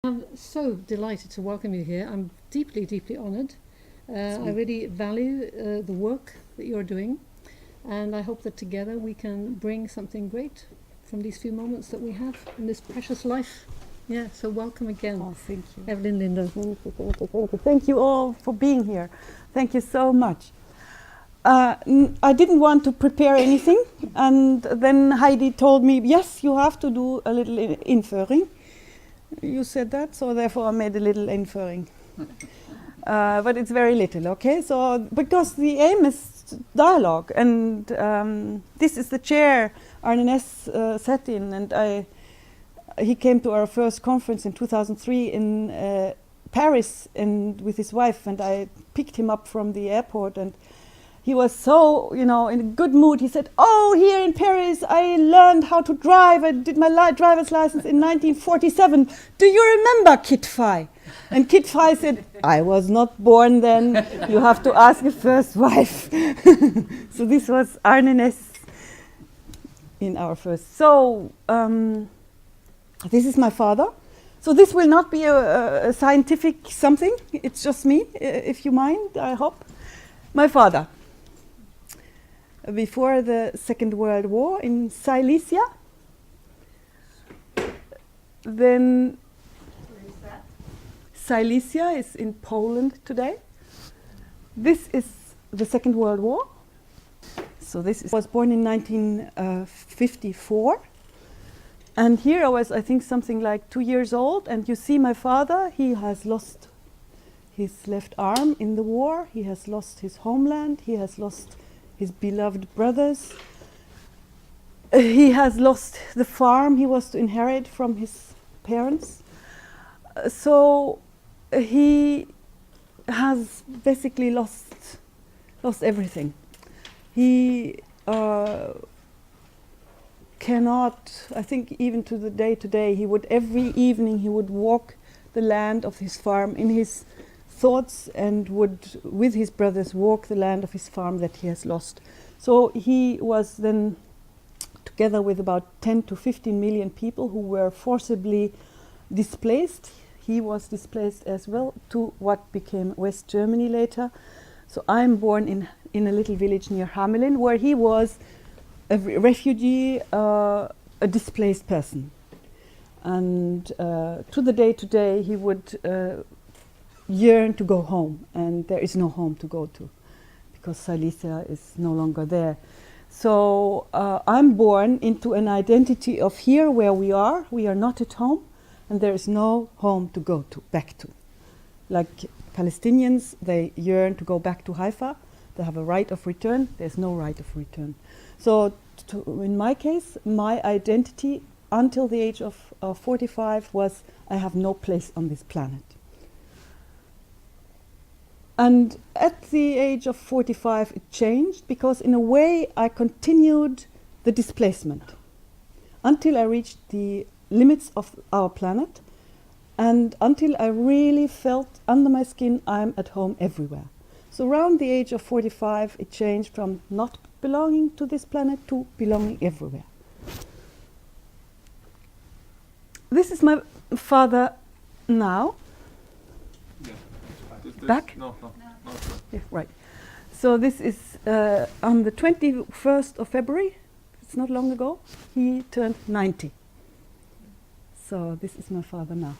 I'm so delighted to welcome you here. I'm deeply, deeply honoured. I really value the work that you're doing, and I hope that together we can bring something great from these few moments that we have in this precious life. Yeah, so welcome again. Oh, thank you. Evelin Lindner. Thank you. Thank you all for being here. Thank you so much. I didn't want to prepare anything, and then Heidi told me, yes, you have to do a little inføring. You said that, so therefore I made a little inføring. But it's very little, okay? So, because the aim is dialogue, and this is the chair Arne Næss sat in, and he came to our first conference in 2003 in Paris and with his wife, and I picked him up from the airport, and he was so, in a good mood. He said, oh, here in Paris, I learned how to drive. I did my driver's license in 1947. Do you remember Kit Phi? And Kit Phi said, I was not born then. You have to ask your first wife. So this was Arne Næss in our first. So this is my father. So this will not be a scientific something. It's just me, if you mind, I hope. My father. Before the Second World War in Silesia. Then Where is that? Silesia is in Poland today. This is the Second World War. So was born in 1954. And here I was, I think, something like 2 years old. And you see my father, he has lost his left arm in the war. He has lost his homeland. He has lost his beloved brothers. He has lost the farm he was to inherit from his parents. So he has basically lost everything. He cannot, I think even to the day today, every evening he would walk the land of his farm in his thoughts and would, with his brothers, walk the land of his farm that he has lost. So he was then, together with about 10 to 15 million people who were forcibly displaced. He was displaced as well to what became West Germany later. So I'm born in a little village near Hamelin, where he was a refugee, a displaced person. And to the day today, he would yearn to go home, and there is no home to go to because Silesia is no longer there. So I'm born into an identity of here where we are not at home, and there is no home to go to, back to. Like Palestinians, they yearn to go back to Haifa. They have a right of return. There's no right of return. So in my case, my identity until the age of 45 was I have no place on this planet. And at the age of 45 it changed, because in a way I continued the displacement until I reached the limits of our planet, and until I really felt under my skin I'm at home everywhere. So around the age of 45 it changed from not belonging to this planet to belonging everywhere. This is my father now. Back? No. Yeah, right. So this is on the 21st of February, it's not long ago, he turned 90. So this is my father now.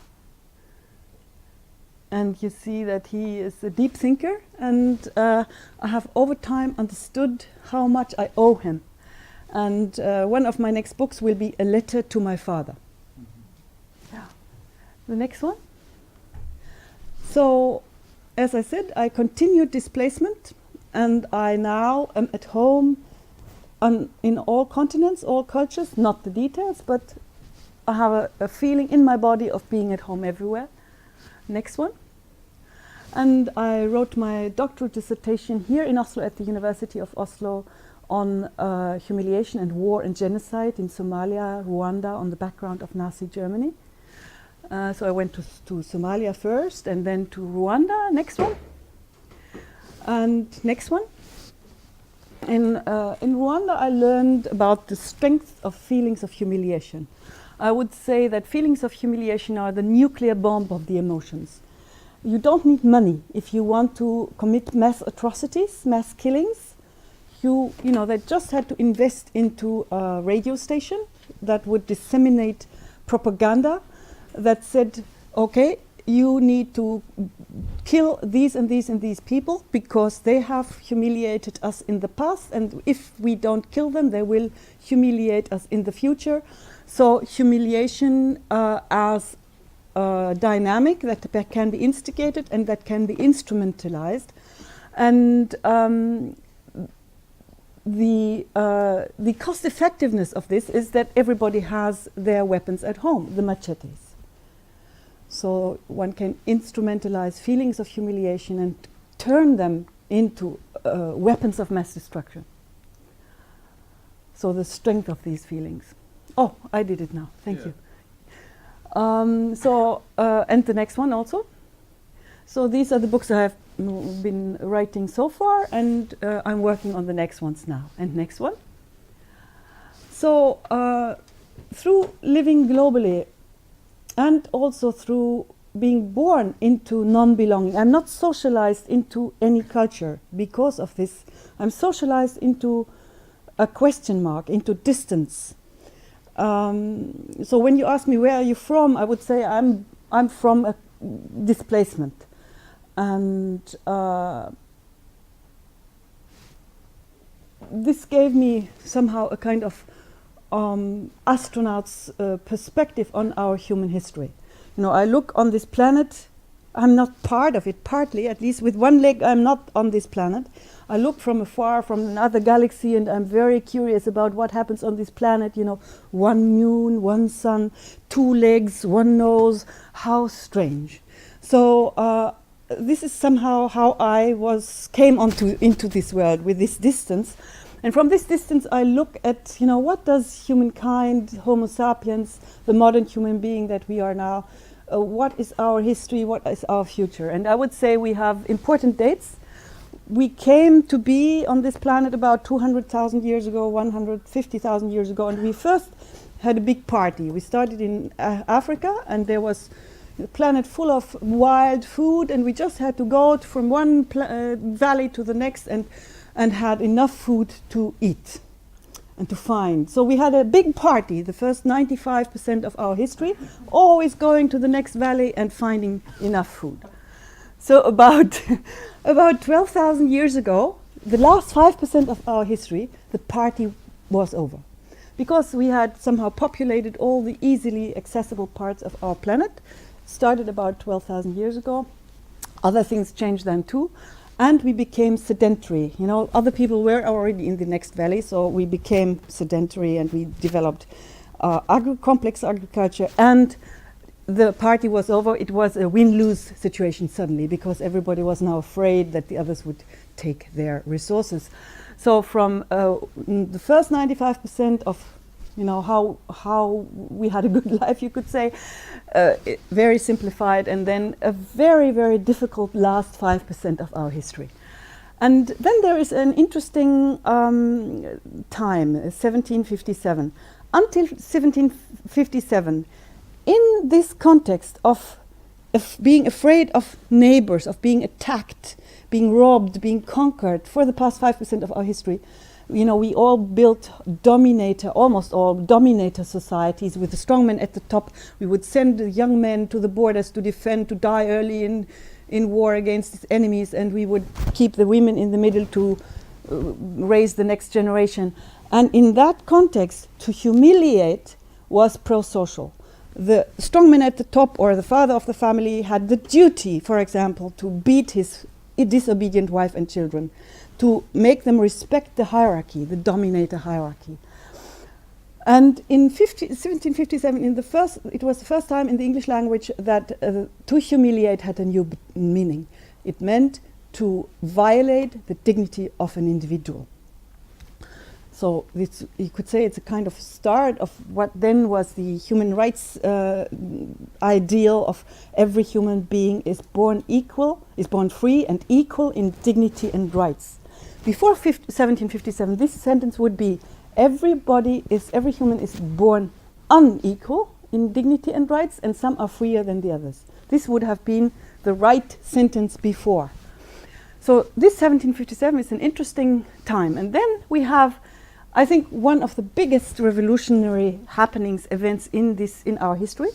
And you see that he is a deep thinker, and I have over time understood how much I owe him. And one of my next books will be a letter to my father. Yeah. The next one. So, as I said, I continued displacement, and I now am at home in all continents, all cultures, not the details, but I have a feeling in my body of being at home everywhere. Next one. And I wrote my doctoral dissertation here in Oslo at the University of Oslo on humiliation and war and genocide in Somalia, Rwanda, on the background of Nazi Germany. So I went to Somalia first, and then to Rwanda. Next one. And next one. In Rwanda I learned about the strength of feelings of humiliation. I would say that feelings of humiliation are the nuclear bomb of the emotions. You don't need money if you want to commit mass atrocities, mass killings. They just had to invest into a radio station that would disseminate propaganda that said, okay, you need to kill these and these and these people because they have humiliated us in the past, and if we don't kill them, they will humiliate us in the future. So humiliation as a dynamic that can be instigated and that can be instrumentalized. And the cost effectiveness of this is that everybody has their weapons at home, the machetes. So one can instrumentalize feelings of humiliation and turn them into weapons of mass destruction. So the strength of these feelings. Oh, I did it now. Thank you. And the next one also. So these are the books I have been writing so far, and I'm working on the next ones now. And next one. So through living globally, and also through being born into non-belonging. I'm not socialized into any culture because of this. I'm socialized into a question mark, into distance. So when you ask me where are you from, I would say I'm from a displacement. And this gave me somehow a kind of astronaut's perspective on our human history. I look on this planet, I'm not part of it, partly, at least with one leg I'm not on this planet. I look from afar, from another galaxy, and I'm very curious about what happens on this planet, one moon, one sun, two legs, one nose, how strange. So this is somehow how I came into this world, with this distance. And from this distance, I look at, what does humankind, Homo sapiens, the modern human being that we are now, what is our history, what is our future? And I would say we have important dates. We came to be on this planet about 200,000 years ago, 150,000 years ago, and we first had a big party. We started in Africa, and there was a planet full of wild food, and we just had to go from one valley to the next and had enough food to eat and to find. So we had a big party, the first 95% of our history, always going to the next valley and finding enough food. So about 12,000 years ago, the last 5% of our history, the party was over. Because we had somehow populated all the easily accessible parts of our planet, started about 12,000 years ago. Other things changed then too. And we became sedentary. Other people were already in the next valley, so we became sedentary, and we developed complex agriculture. And the party was over. It was a win-lose situation suddenly, because everybody was now afraid that the others would take their resources. So from the first 95% of how we had a good life, you could say, very simplified, and then a very, very difficult last 5% of our history. And then there is an interesting time, 1757. Until 1757, in this context of being afraid of neighbors, of being attacked, being robbed, being conquered, for the past 5% of our history, we all built almost all dominator societies with the strongmen at the top. We would send the young men to the borders to defend, to die early in war against its enemies, and we would keep the women in the middle to raise the next generation. And in that context, to humiliate was pro-social. The strongman at the top, or the father of the family, had the duty, for example, to beat his disobedient wife and children, to make them respect the hierarchy, the dominator hierarchy. And in 1757, it was the first time in the English language that to humiliate had a new meaning. It meant to violate the dignity of an individual. So you could say it's a kind of start of what then was the human rights ideal of every human being is born free and equal in dignity and rights. Before 1757, this sentence would be every human is born unequal in dignity and rights, and some are freer than the others. This would have been the right sentence before. So this 1757 is an interesting time. And then we have, I think, one of the biggest revolutionary happenings, events in our history,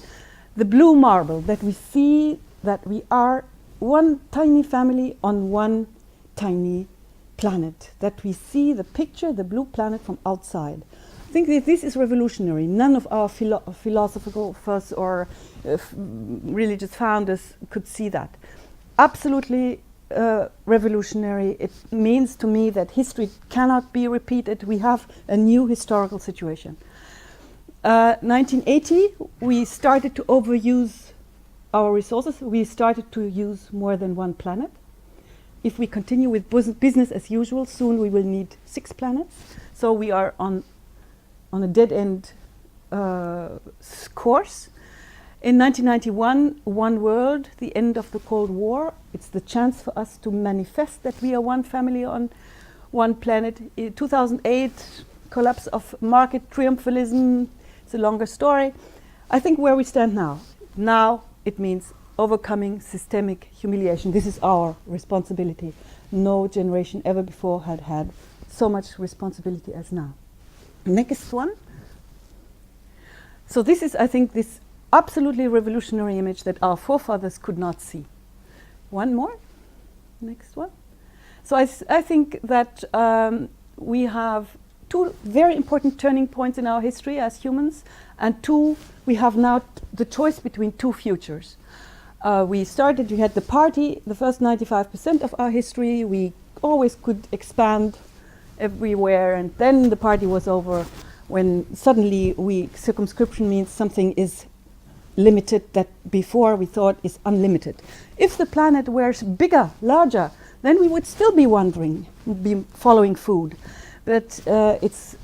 the blue marble, that we see that we are one tiny family on one tiny planet, that we see the picture, the blue planet from outside. I think that this is revolutionary. None of our philosophers or religious founders could see that. Absolutely revolutionary. It means to me that history cannot be repeated. We have a new historical situation. 1980, we started to overuse our resources. We started to use more than one planet. If we continue with business as usual, soon we will need 6 planets. So we are on a dead-end course. In 1991, one world, the end of the Cold War. It's the chance for us to manifest that we are one family on one planet. In 2008, collapse of market triumphalism. It's a longer story. I think where we stand now. Now it means overcoming systemic humiliation. This is our responsibility. No generation ever before had had so much responsibility as now. Next one. So this is, I think, this absolutely revolutionary image that our forefathers could not see. One more. Next one. So I think that we have 2 very important turning points in our history as humans, and we have now the choice between 2 futures. We had the party, the first 95% of our history. We always could expand everywhere, and then the party was over when suddenly circumscription means something is limited that before we thought is unlimited. If the planet were bigger, larger, then we would still be wandering, be following food. But it's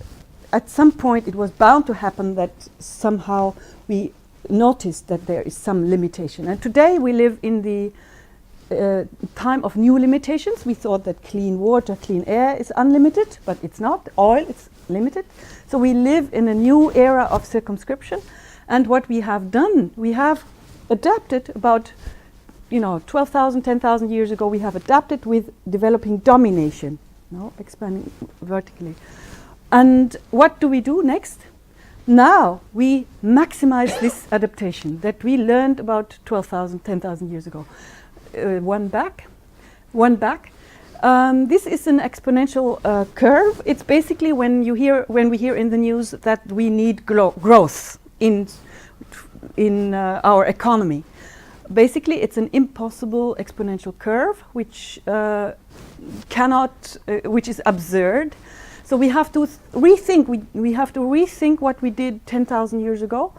at some point it was bound to happen that somehow we noticed that there is some limitation. And today we live in the time of new limitations. We thought that clean water, clean air is unlimited, but it's not. Oil is limited. So we live in a new era of circumscription. And what we have done, we have adapted about 12,000, 10,000 years ago, we have adapted with developing domination, expanding vertically. And what do we do next? Now we maximize this adaptation that we learned about 12,000, 10,000 years ago. One back. This is an exponential curve. It's basically when we hear in the news that we need growth in our economy. Basically, it's an impossible exponential curve, which which is absurd. So we have to rethink. We have to rethink what we did 10,000 years ago,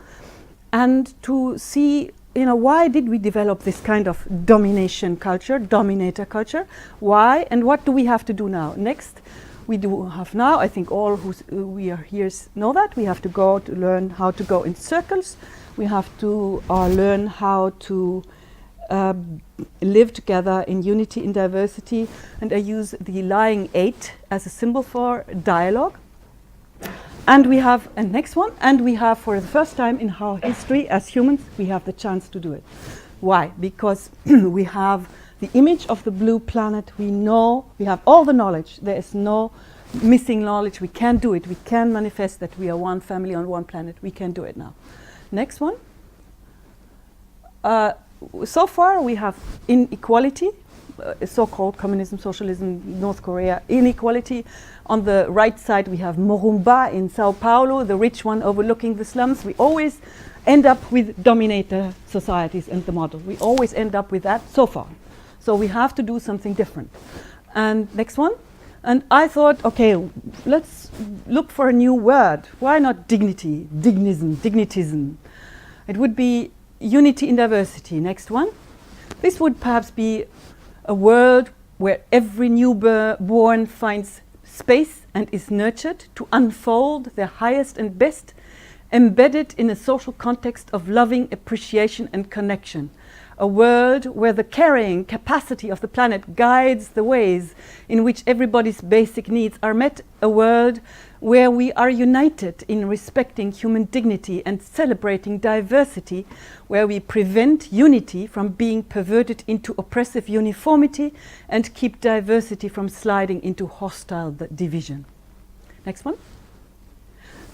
and to see, why did we develop this kind of domination culture, dominator culture? Why, and what do we have to do now? Next, we do have now, I think all we are here know that, we have to go to learn how to go in circles. We have to learn how to live together in unity, in diversity. And I use the lying 8 as a symbol for dialogue. And we have, and next one, and we have for the first time in our history as humans, we have the chance to do it. Why? Because we have the image of the blue planet. We know, we have all the knowledge. There is no missing knowledge. We can do it. We can manifest that we are one family on one planet. We can do it now. Next one. So far we have inequality, so-called communism, socialism, North Korea, inequality. On the right side we have Morumba in Sao Paulo, the rich one overlooking the slums. We always end up with dominator societies and the model. We always end up with that so far. So we have to do something different. And next one. And I thought, okay, let's look for a new word. Why not dignity, dignitism? It would be unity in diversity. Next one. This would perhaps be a world where every newborn finds space and is nurtured to unfold their highest and best, embedded in a social context of loving appreciation and connection. A world where the carrying capacity of the planet guides the ways in which everybody's basic needs are met. A world where we are united in respecting human dignity and celebrating diversity, where we prevent unity from being perverted into oppressive uniformity and keep diversity from sliding into hostile division. Next one.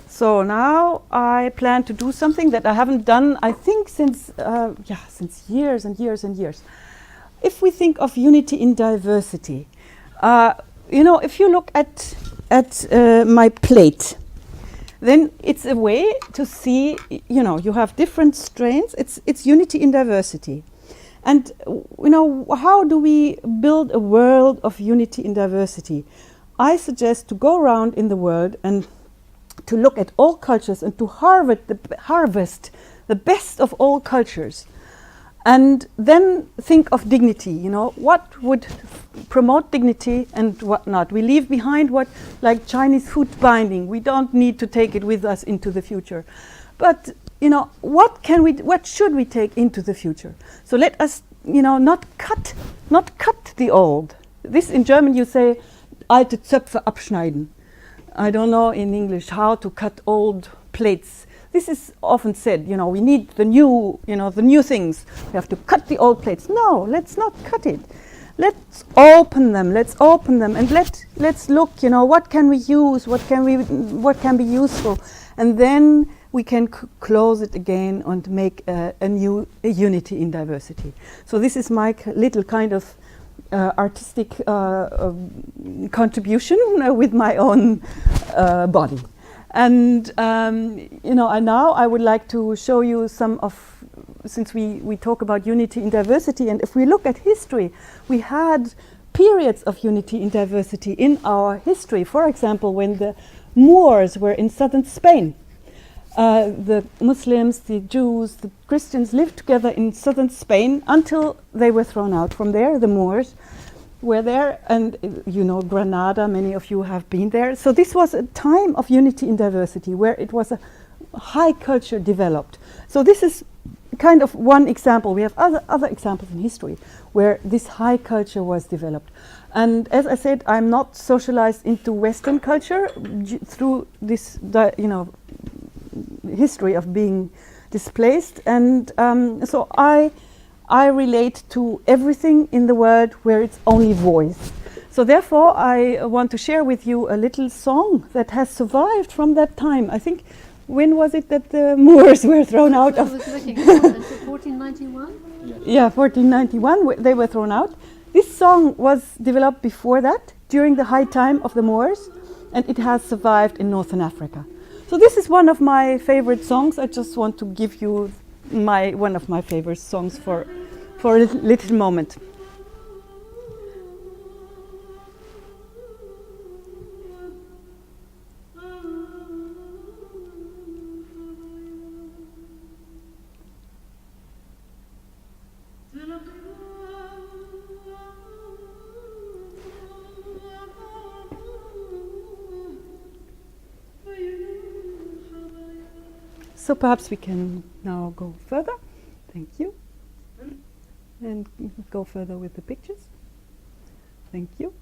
So now I plan to do something that I haven't done, I think, since years and years and years. If we think of unity in diversity, if you look at my plate, then it's a way to see, you have different strains. It's unity in diversity. And, how do we build a world of unity in diversity? I suggest to go around in the world and to look at all cultures and to harvest the best of all cultures. And then think of dignity, what would promote dignity and what not. We leave behind like Chinese food binding. We don't need to take it with us into the future. But, what should we take into the future? So let us, not cut the old. This in German you say, alte Zöpfe abschneiden. I don't know in English how to cut old plates. This is often said, we need the new things. We have to cut the old plates. No, let's not cut it. Let's open them and let's look, what can we use, what can be useful, and then we can close it again and make a new unity in diversity. So this is my little kind of artistic contribution with my own body. And now I would like to show you some of, since we talk about unity in diversity, and if we look at history, we had periods of unity in diversity in our history. For example, when the Moors were in southern Spain, the Muslims, the Jews, the Christians lived together in southern Spain until they were thrown out from there. The Moors were there, and Granada, many of you have been there. So this was a time of unity in diversity where it was a high culture developed. So this is kind of one example. We have other examples in history where this high culture was developed. And as I said, I'm not socialized into Western culture through this history of being displaced, and so I relate to everything in the world where it's only voice. So therefore I want to share with you a little song that has survived from that time. I think, when was it that the Moors were thrown out of? 1491? Yeah, 1491 they were thrown out. This song was developed before that, during the high time of the Moors, and it has survived in Northern Africa. So this is one of my favorite songs. I just want to give you one of my favorite songs for a little moment. So perhaps we can now go further. Thank you. And go further with the pictures. Thank you.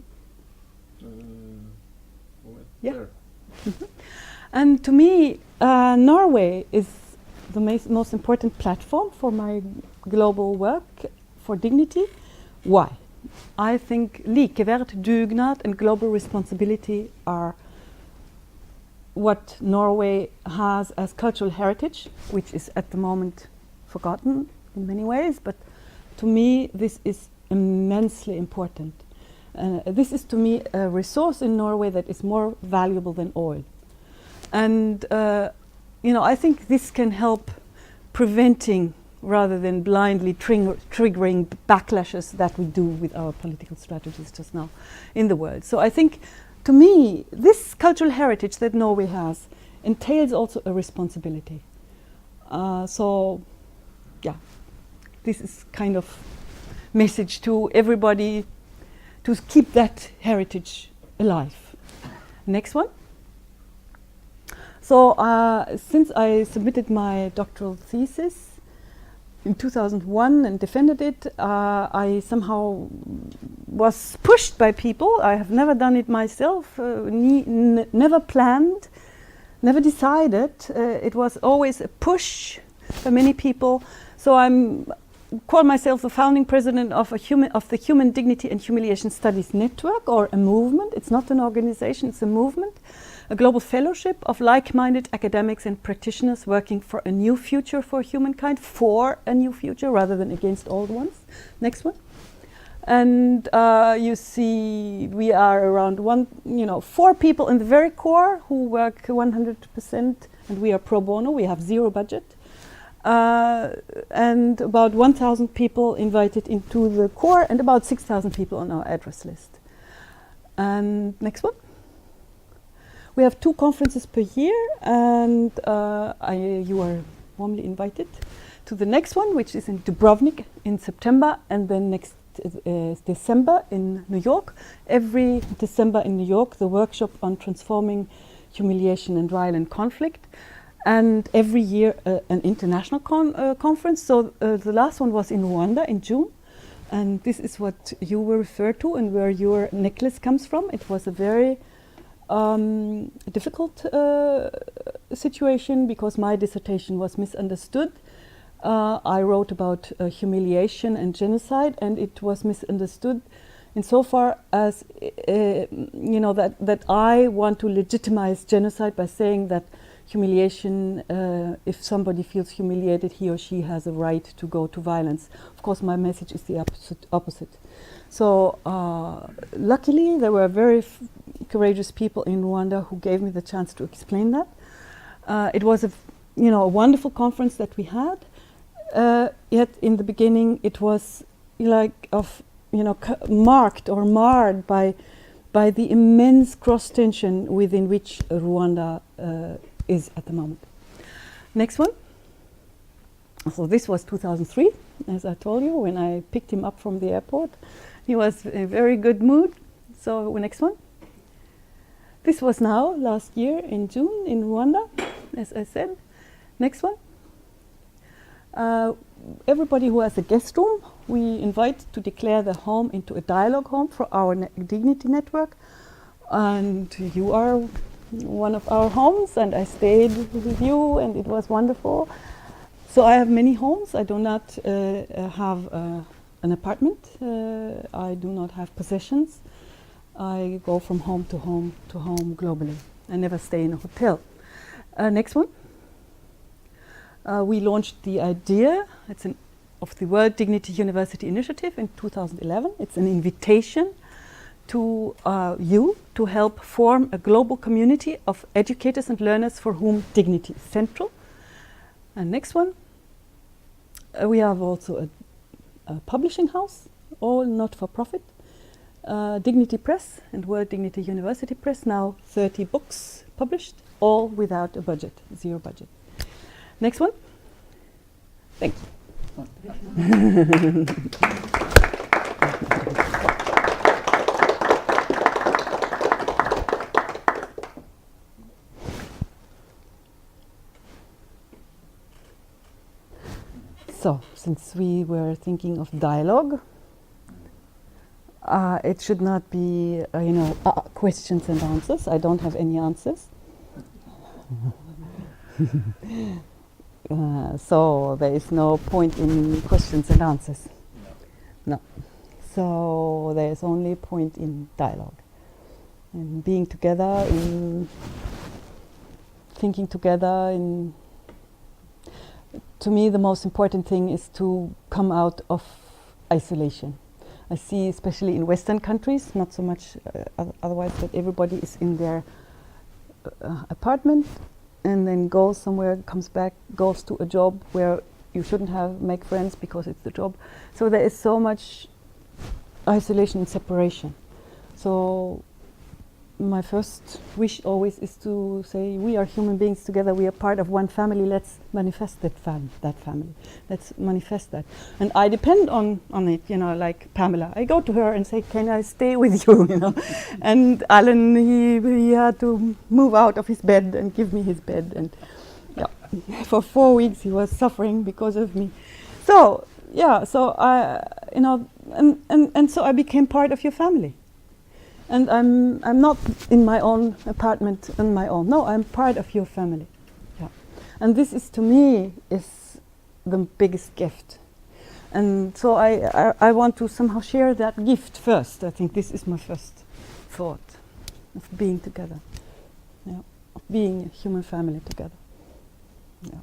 Yeah. And to me, Norway is the most important platform for my global work for dignity. Why? I think likeverd, dugnad, and global responsibility are what Norway has as cultural heritage, which is at the moment forgotten in many ways, but to me this is immensely important. This is to me a resource in Norway that is more valuable than oil. And I think this can help preventing rather than blindly triggering backlashes that we do with our political strategies just now in the world. So I think, to me, this cultural heritage that Norway has entails also a responsibility. This is kind of message to everybody to keep that heritage alive. Next one. So since I submitted my doctoral thesis in 2001 and defended it, I somehow was pushed by people. I have never done it myself, never planned, never decided. It was always a push by many people. So I'm call myself the founding president of the Human Dignity and Humiliation Studies Network, or a movement. It's not an organization, it's a movement, a global fellowship of like-minded academics and practitioners working for a new future for humankind, for a new future rather than against old ones. Next one. And you see we are around 4 people in the very core who work 100%, and we are pro bono, we have 0 budget. And about 1,000 people invited into the core, and about 6,000 people on our address list. And next one. We have 2 conferences per year, and you are warmly invited to the next one, which is in Dubrovnik in September, and then next December in New York. Every December in New York, the workshop on transforming humiliation and violent conflict. And every year an international conference. So the last one was in Rwanda in June, and this is what you were referred to and where your necklace comes from. It was a very difficult situation because my dissertation was misunderstood. I wrote about humiliation and genocide, and it was misunderstood insofar as that I want to legitimize genocide by saying that humiliation, if somebody feels humiliated, he or she has a right to go to violence. Of course, my message is the opposite. So luckily, there were very courageous people in Rwanda who gave me the chance to explain that. It was a wonderful conference that we had. Yet in the beginning, it was marked or marred by the immense cross tension within which Rwanda is at the moment. Next one. So this was 2003, as I told you, when I picked him up from the airport. He was in a very good mood. So next one. This was now last year in June in Rwanda, as I said. Next one. Everybody who has a guest room, we invite to declare the home into a dialogue home for our Dignity Network. And you are one of our homes, and I stayed with you, and it was wonderful. So I have many homes. I do not have an apartment. I do not have possessions. I go from home to home to home globally. I never stay in a hotel. Next one. We launched the idea of the World Dignity University Initiative in 2011. It's an invitation to you to help form a global community of educators and learners for whom dignity is central. And next one. We have also a publishing house, all not for profit. Dignity Press and World Dignity University Press, now 30 books published, all without a budget, 0 budget. Next one. Thank you. So, since we were thinking of dialogue, it should not be, questions and answers. I don't have any answers. So there is no point in questions and answers. No. So there is only a point in dialogue. And being together, in thinking together, to me the most important thing is to come out of isolation. I see, especially in Western countries, not so much otherwise, that everybody is in their apartment and then goes somewhere, comes back, goes to a job where you shouldn't make friends because it's the job. So there is so much isolation and separation. So my first wish always is to say, we are human beings together, we are part of one family, let's manifest that family. Let's manifest that. And I depend on it, like Pamela. I go to her and say, can I stay with you, And Allan, he had to move out of his bed and give me his bed. And for 4 weeks he was suffering because of me. So, I, and so I became part of your family. And I'm not in my own apartment on my own. No, I'm part of your family. Yeah. And this is, to me, is the biggest gift. And so I want to somehow share that gift first. I think this is my first thought of being together. Yeah. Of being a human family together. Yeah.